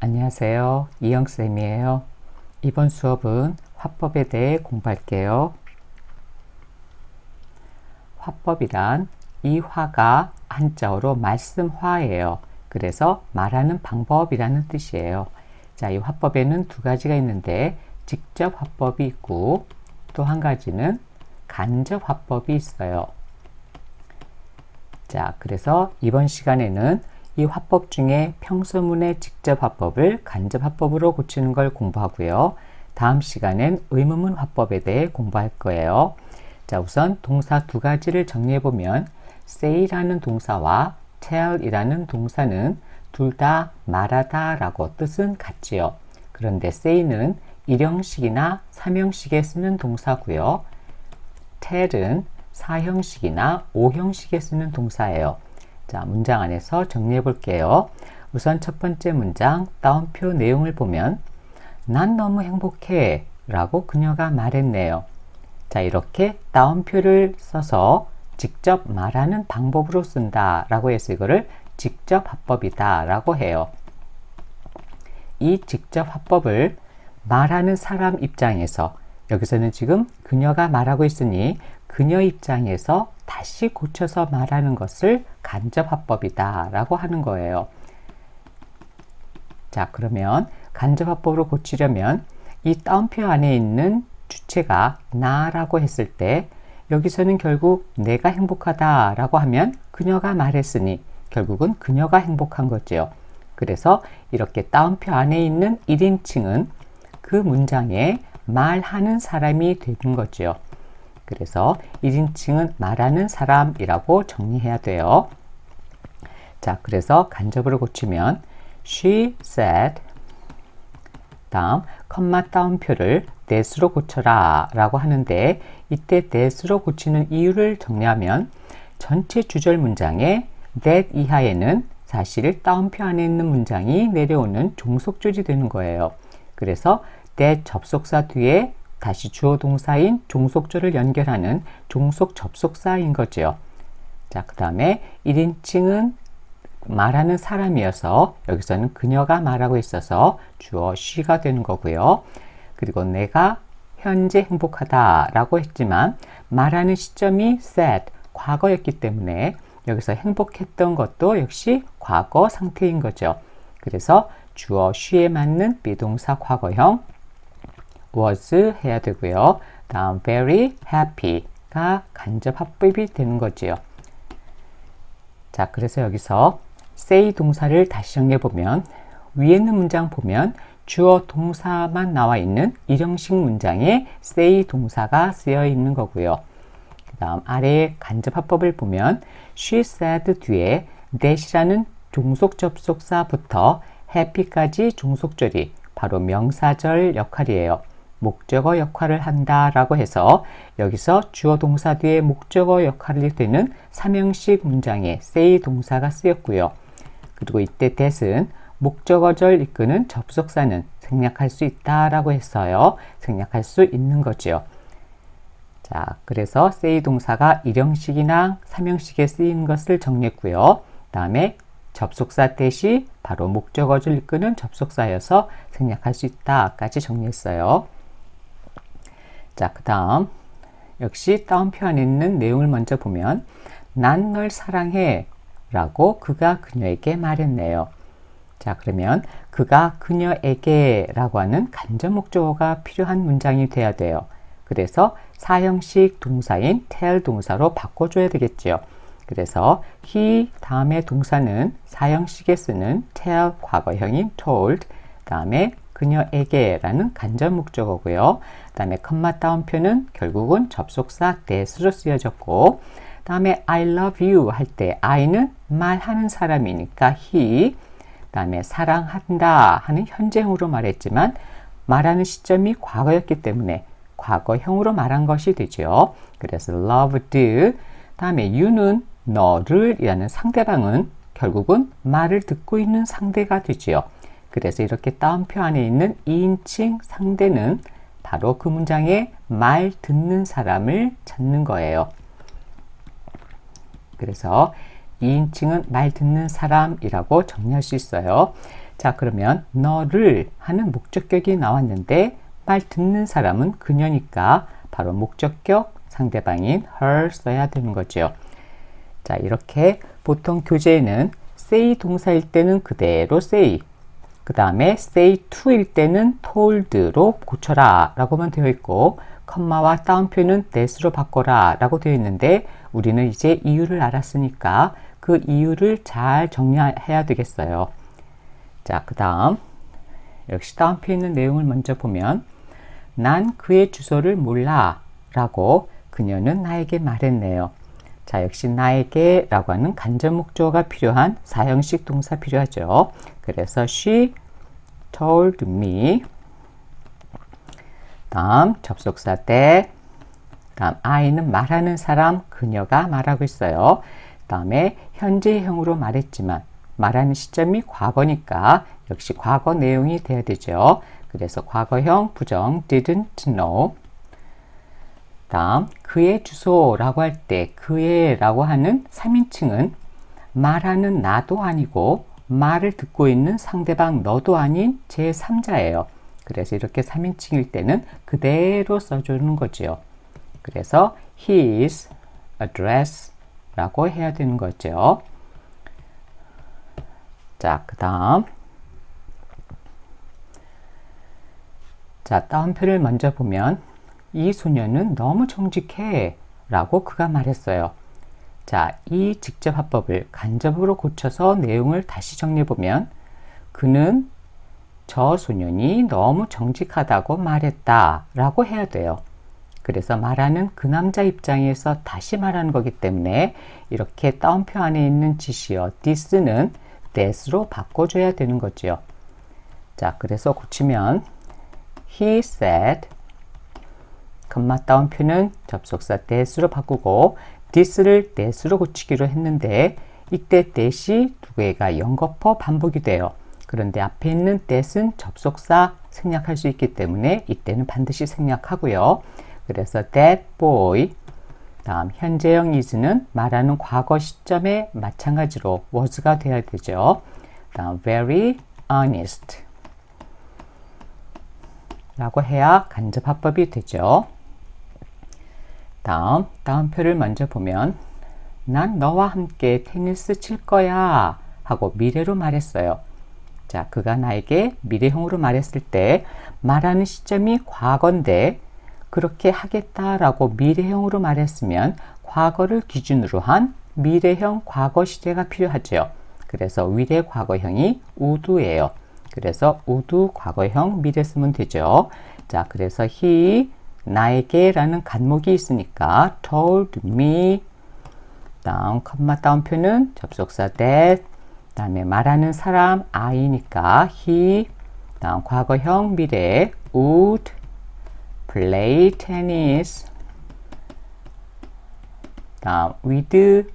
안녕하세요. 이영쌤이에요. 이번 수업은 화법에 대해 공부할게요. 화법이란 이 화가 한자어로 말씀화예요. 그래서 말하는 방법이라는 뜻이에요. 자, 이 화법에는 두 가지가 있는데 직접 화법이 있고 또 한 가지는 간접 화법이 있어요. 자, 그래서 이번 시간에는 이 화법 중에 평소문의 직접 화법을 간접 화법으로 고치는 걸 공부하고요. 다음 시간엔 의문문 화법에 대해 공부할 거예요. 자, 우선 동사 두 가지를 정리해보면 say라는 동사와 tell이라는 동사는 둘 다 말하다 라고 뜻은 같지요. 그런데 say는 일형식이나 삼형식에 쓰는 동사고요. tell은 사형식이나 오형식에 쓰는 동사예요. 자, 문장 안에서 정리해 볼게요. 우선 첫 번째 문장 따옴표 내용을 보면 난 너무 행복해 라고 그녀가 말했네요. 자, 이렇게 따옴표를 써서 직접 말하는 방법으로 쓴다 라고 해서 이거를 직접 화법이다 라고 해요. 이 직접 화법을 말하는 사람 입장에서 여기서는 지금 그녀가 말하고 있으니 그녀 입장에서 다시 고쳐서 말하는 것을 간접 화법이다 라고 하는 거예요. 자, 그러면 간접 화법으로 고치려면 이 따옴표 안에 있는 주체가 나라고 했을 때 여기서는 결국 내가 행복하다 라고 하면 그녀가 말했으니 결국은 그녀가 행복한 거죠. 그래서 이렇게 따옴표 안에 있는 1인칭은 그 문장에 말하는 사람이 되는 거죠. 그래서 1인칭은 말하는 사람이라고 정리해야 돼요. 자, 그래서 간접으로 고치면 She said 다음 컴마 따옴표를 that으로 고쳐라 라고 하는데 이때 that으로 고치는 이유를 정리하면 전체 주절 문장에 that 이하에는 사실 따옴표 안에 있는 문장이 내려오는 종속줄이 되는 거예요. 그래서 that 접속사 뒤에 다시 주어 동사인 종속절을 연결하는 종속 접속사인 거죠. 자, 그 다음에 1인칭은 말하는 사람이어서 여기서는 그녀가 말하고 있어서 주어 she가 되는 거고요. 그리고 내가 현재 행복하다 라고 했지만 말하는 시점이 said, 과거였기 때문에 여기서 행복했던 것도 역시 과거 상태인 거죠. 그래서 주어 she에 맞는 비동사 과거형 was 해야 되고요. 다음 very happy가 간접 화법이 되는 거지요. 자, 그래서 여기서 say 동사를 다시 정리해 보면 위에 있는 문장 보면 주어 동사만 나와 있는 일형식 문장에 say 동사가 쓰여 있는 거고요. 그 다음 아래의 간접 화법을 보면 she said 뒤에 that이라는 종속 접속사부터 happy까지 종속절이 바로 명사절 역할이에요. 목적어 역할을 한다 라고 해서 여기서 주어 동사 뒤에 목적어 역할이 되는 삼형식 문장에 say 동사가 쓰였고요. 그리고 이때 that은 목적어절 이끄는 접속사는 생략할 수 있다 라고 했어요. 생략할 수 있는 거죠. 자, 그래서 say 동사가 일형식이나 삼형식에 쓰이는 것을 정리했고요. 다음에 접속사 that이 바로 목적어절 이끄는 접속사여서 생략할 수 있다까지 정리했어요. 자, 그 다음 역시 따옴표 안에 있는 내용을 먼저 보면 난 널 사랑해 라고 그가 그녀에게 말했네요. 자, 그러면 그가 그녀에게 라고 하는 간접 목적어가 필요한 문장이 돼야 돼요. 그래서 사형식 동사인 tell 동사로 바꿔줘야 되겠죠. 그래서 he 다음에 동사는 사형식에 쓰는 tell 과거형인 told 다음에 그녀에게 라는 간접 목적어고요. 그 다음에 컴마 따옴표는 결국은 접속사 that으로 쓰여졌고 다음에 I love you 할 때 I는 말하는 사람이니까 he 다음에 사랑한다 하는 현재형으로 말했지만 말하는 시점이 과거였기 때문에 과거형으로 말한 것이 되죠. 그래서 loved 다음에 you는 너를 이라는 상대방은 결국은 말을 듣고 있는 상대가 되지요. 그래서 이렇게 따옴표 안에 있는 2인칭 상대는 바로 그 문장에 말 듣는 사람을 찾는 거예요. 그래서 2인칭은 말 듣는 사람이라고 정리할 수 있어요. 자, 그러면 너를 하는 목적격이 나왔는데 말 듣는 사람은 그녀니까 바로 목적격 상대방인 her 써야 되는 거죠. 자, 이렇게 보통 교재에는 say 동사일 때는 그대로 say, 그 다음에 say to일 때는 told로 고쳐라 라고만 되어 있고, 컴마와 따옴표는 that으로 바꿔라 라고 되어 있는데, 우리는 이제 이유를 알았으니까 그 이유를 잘 정리해야 되겠어요. 자, 그 다음 역시 따옴표에 있는 내용을 먼저 보면, 난 그의 주소를 몰라 라고 그녀는 나에게 말했네요. 자, 역시 나에게 라고 하는 간접 목적어가 필요한 사형식 동사 필요하죠. 그래서 she told me. 다음 접속사 that. 다음 I는 말하는 사람, 그녀가 말하고 있어요. 다음에 현재형으로 말했지만 말하는 시점이 과거니까 역시 과거 내용이 돼야 되죠. 그래서 과거형 부정 didn't know. 다음 그의 주소라고 할 때 그의 라고 하는 3인칭은 말하는 나도 아니고 말을 듣고 있는 상대방 너도 아닌 제3자예요. 그래서 이렇게 3인칭일 때는 그대로 써주는 거죠. 그래서 his address 라고 해야 되는 거죠. 자, 그 다음 자, 따옴표를 먼저 보면 이 소녀는 너무 정직해 라고 그가 말했어요. 자, 이 직접 화법을 간접으로 고쳐서 내용을 다시 정리해보면, 그는 저 소년이 너무 정직하다고 말했다 라고 해야 돼요. 그래서 말하는 그 남자 입장에서 다시 말하는 거기 때문에 이렇게 따옴표 안에 있는 지시어 this는 that으로 바꿔줘야 되는 거죠. 자, 그래서 고치면 he said, 컴마 따옴표는 접속사 that으로 바꾸고 this를 that으로 고치기로 했는데, 이때 that이 두 개가 연거푸 반복이 돼요. 그런데 앞에 있는 that은 접속사 생략할 수 있기 때문에 이때는 반드시 생략하고요. 그래서 that boy, 다음 현재형 is는 말하는 과거 시점에 마찬가지로 was가 되어야 되죠. 다음 very honest 라고 해야 간접 화법이 되죠. 다음 표를 먼저 보면, 난 너와 함께 테니스 칠 거야 하고 미래로 말했어요. 자, 그가 나에게 미래형으로 말했을 때 말하는 시점이 과거인데 그렇게 하겠다라고 미래형으로 말했으면 과거를 기준으로 한 미래형 과거 시제가 필요하죠. 그래서 미래 과거형이 would예요. 그래서 would 과거형 미래 쓰면 되죠. 자, 그래서 he 나에게 라는 간목이 있으니까 told me. 다음 컴마 따옴표는 접속사 that. 다음에 말하는 사람 I니까 he. 다음 과거형 미래 would play tennis. 다음 with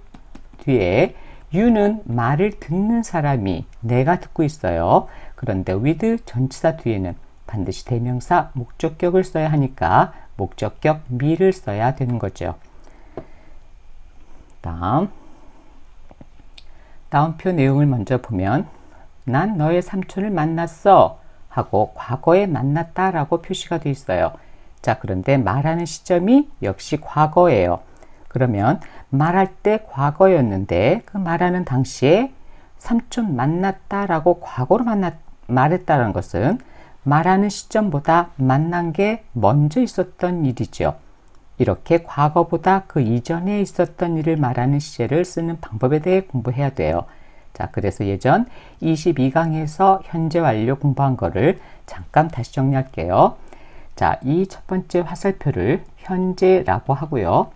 뒤에 you는 말을 듣는 사람이 내가 듣고 있어요. 그런데 with 전치사 뒤에는 반드시 대명사 목적격을 써야 하니까 목적격 me를 써야 되는 거죠. 다음표 내용을 먼저 보면, 난 너의 삼촌을 만났어 하고 과거에 만났다 라고 표시가 되어 있어요. 자, 그런데 말하는 시점이 역시 과거예요. 그러면 말할 때 과거였는데 그 말하는 당시에 삼촌 만났다 라고 과거로 말했다는 것은 말하는 시점보다 만난 게 먼저 있었던 일이죠. 이렇게 과거보다 그 이전에 있었던 일을 말하는 시제를 쓰는 방법에 대해 공부해야 돼요. 자, 그래서 예전 22강에서 현재 완료 공부한 거를 잠깐 다시 정리할게요. 자, 이 첫 번째 화살표를 현재라고 하고요.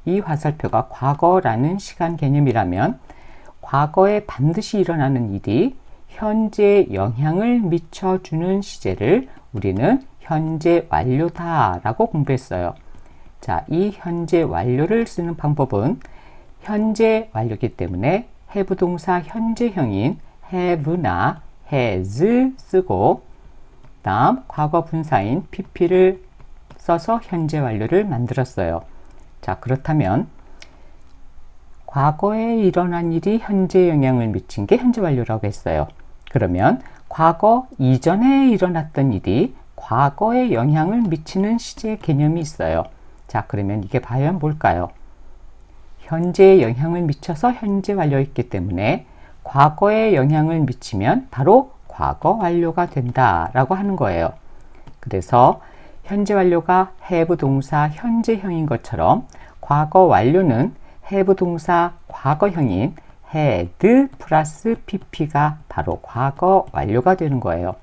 이 화살표가 과거라는 시간 개념이라면 과거에 반드시 일어나는 일이 현재에 영향을 미쳐주는 시제를 우리는 현재 완료다 라고 공부했어요. 자, 이 현재 완료를 쓰는 방법은 현재 완료이기 때문에 have 동사 현재형인 have나 has 쓰고, 다음 과거 분사인 pp를 써서 현재 완료를 만들었어요. 자, 그렇다면 과거에 일어난 일이 현재에 영향을 미친 게 현재 완료라고 했어요. 그러면 과거 이전에 일어났던 일이 과거에 영향을 미치는 시제 개념이 있어요. 자, 그러면 이게 과연 뭘까요? 현재에 영향을 미쳐서 현재 완료했기 때문에 과거에 영향을 미치면 바로 과거 완료가 된다라고 하는 거예요. 그래서 현재 완료가 have 동사 현재형인 것처럼 과거 완료는 have 동사 과거형인 had 플러스 pp가 바로 과거 완료가 되는 거예요.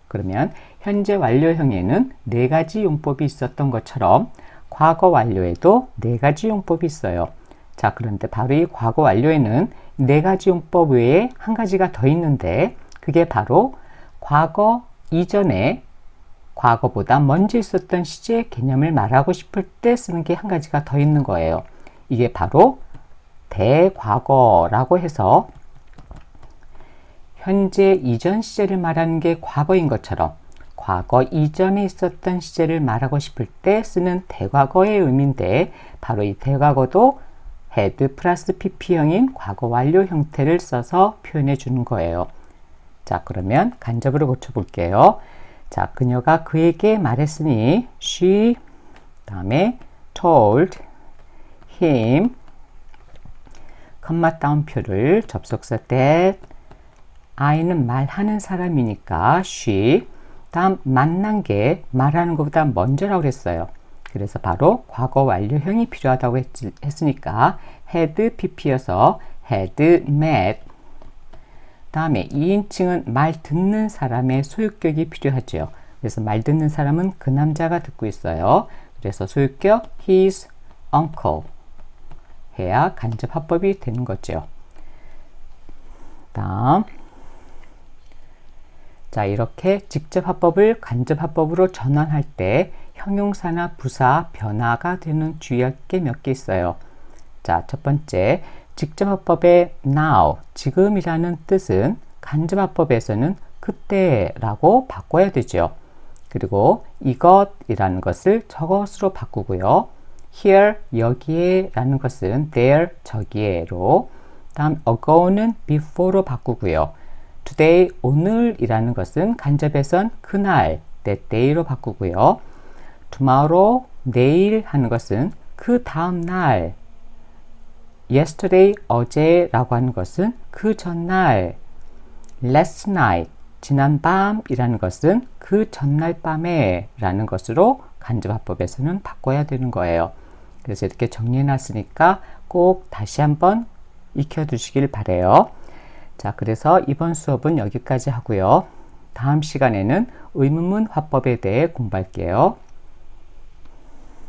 그러면 현재 완료형에는 네 가지 용법이 있었던 것처럼 과거 완료에도 네 가지 용법이 있어요. 자, 그런데 바로 이 과거 완료에는 네 가지 용법 외에 한 가지가 더 있는데 그게 바로 과거 이전에 과거보다 먼저 있었던 시제 개념을 말하고 싶을 때 쓰는 게 한 가지가 더 있는 거예요. 이게 바로 대과거라고 해서 현재 이전 시제를 말하는 게 과거인 것처럼 과거 이전에 있었던 시제를 말하고 싶을 때 쓰는 대과거의 의미인데 바로 이 대과거도 had 플러스 pp형인 과거 완료 형태를 써서 표현해 주는 거예요. 자, 그러면 간접으로 고쳐볼게요. 자, 그녀가 그에게 말했으니 she 다음에 told him 컴마 따옴표를 접속사 that I는 말하는 사람이니까 she 다음 만난 게 말하는 것보다 먼저라고 그랬어요. 그래서 바로 과거 완료형이 필요하다고 했으니까 had pp여서 had met 다음에 2인칭은 말 듣는 사람의 소유격이 필요하죠. 그래서 말 듣는 사람은 그 남자가 듣고 있어요. 그래서 소유격 his uncle 해야 간접 화법이 되는 거죠. 다음 자, 이렇게 직접 화법을 간접 화법으로 전환할 때 형용사나 부사 변화가 되는 주의할 게 몇 개 있어요. 자, 첫 번째 직접 화법의 now, 지금이라는 뜻은 간접 화법에서는 그때라고 바꿔야 되죠. 그리고 이것이라는 것을 저것으로 바꾸고요. here, 여기에 라는 것은 there, 저기에로 다음 ago는 before로 바꾸고요. today, 오늘이라는 것은 간접에선 그날, that day로 바꾸고요. tomorrow, 내일 하는 것은 그 다음 날, yesterday, 어제라고 하는 것은 그 전날, last night, 지난 밤이라는 것은 그 전날 밤에 라는 것으로 간접화법에서는 바꿔야 되는 거예요. 그래서 이렇게 정리해 놨으니까 꼭 다시 한번 익혀 두시길 바래요. 자, 그래서 이번 수업은 여기까지 하고요. 다음 시간에는 의문문 화법에 대해 공부할게요.